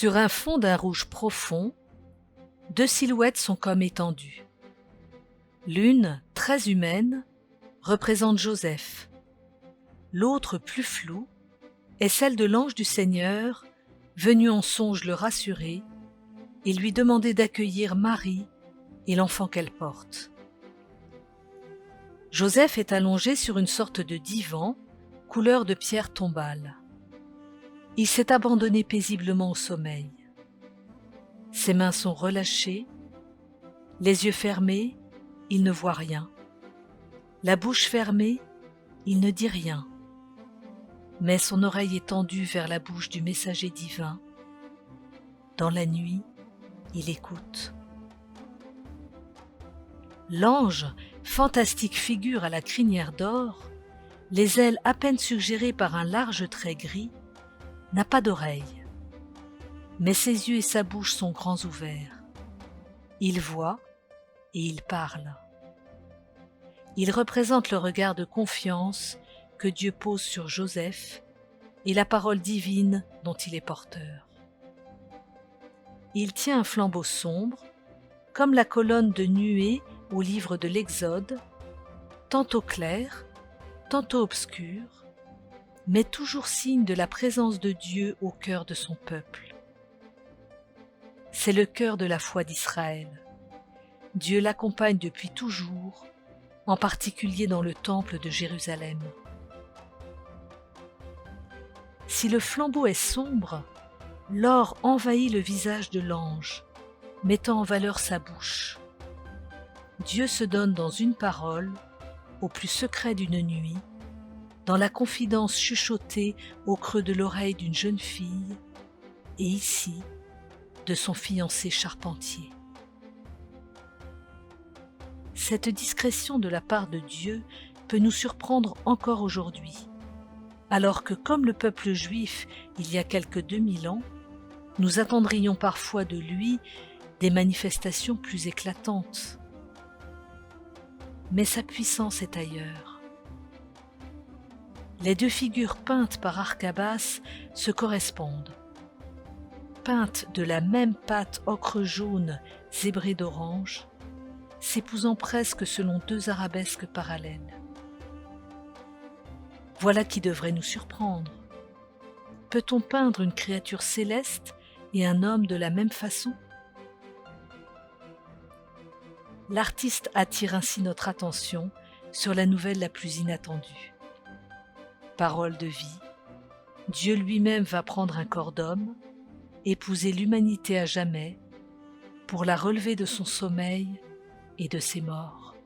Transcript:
Sur un fond d'un rouge profond, deux silhouettes sont comme étendues. L'une, très humaine, représente Joseph. L'autre, plus floue, est celle de l'ange du Seigneur, venu en songe le rassurer et lui demander d'accueillir Marie et l'enfant qu'elle porte. Joseph est allongé sur une sorte de divan, couleur de pierre tombale. Il s'est abandonné paisiblement au sommeil. Ses mains sont relâchées, les yeux fermés, il ne voit rien. La bouche fermée, il ne dit rien. Mais son oreille est tendue vers la bouche du messager divin. Dans la nuit, il écoute. L'ange, fantastique figure à la crinière d'or, les ailes à peine suggérées par un large trait gris, n'a pas d'oreille. Mais ses yeux et sa bouche sont grands ouverts. Il voit et il parle. Il représente le regard de confiance que Dieu pose sur Joseph et la parole divine dont il est porteur. Il tient un flambeau sombre, comme la colonne de nuée au livre de l'Exode, tantôt clair, tantôt obscur, mais toujours signe de la présence de Dieu au cœur de son peuple. C'est le cœur de la foi d'Israël. Dieu l'accompagne depuis toujours, en particulier dans le temple de Jérusalem. Si le flambeau est sombre, l'or envahit le visage de l'ange, mettant en valeur sa bouche. Dieu se donne dans une parole, au plus secret d'une nuit, dans la confidence chuchotée au creux de l'oreille d'une jeune fille, et ici, de son fiancé charpentier. Cette discrétion de la part de Dieu peut nous surprendre encore aujourd'hui, alors que comme le peuple juif il y a quelque 2000 ans, nous attendrions parfois de lui des manifestations plus éclatantes. Mais sa puissance est ailleurs. Les deux figures peintes par Arcabas se correspondent. Peintes de la même pâte ocre jaune zébrée d'orange, s'épousant presque selon deux arabesques parallèles. Voilà qui devrait nous surprendre. Peut-on peindre une créature céleste et un homme de la même façon? L'artiste attire ainsi notre attention sur la nouvelle la plus inattendue. Parole de vie, Dieu lui-même va prendre un corps d'homme, épouser l'humanité à jamais, pour la relever de son sommeil et de ses morts.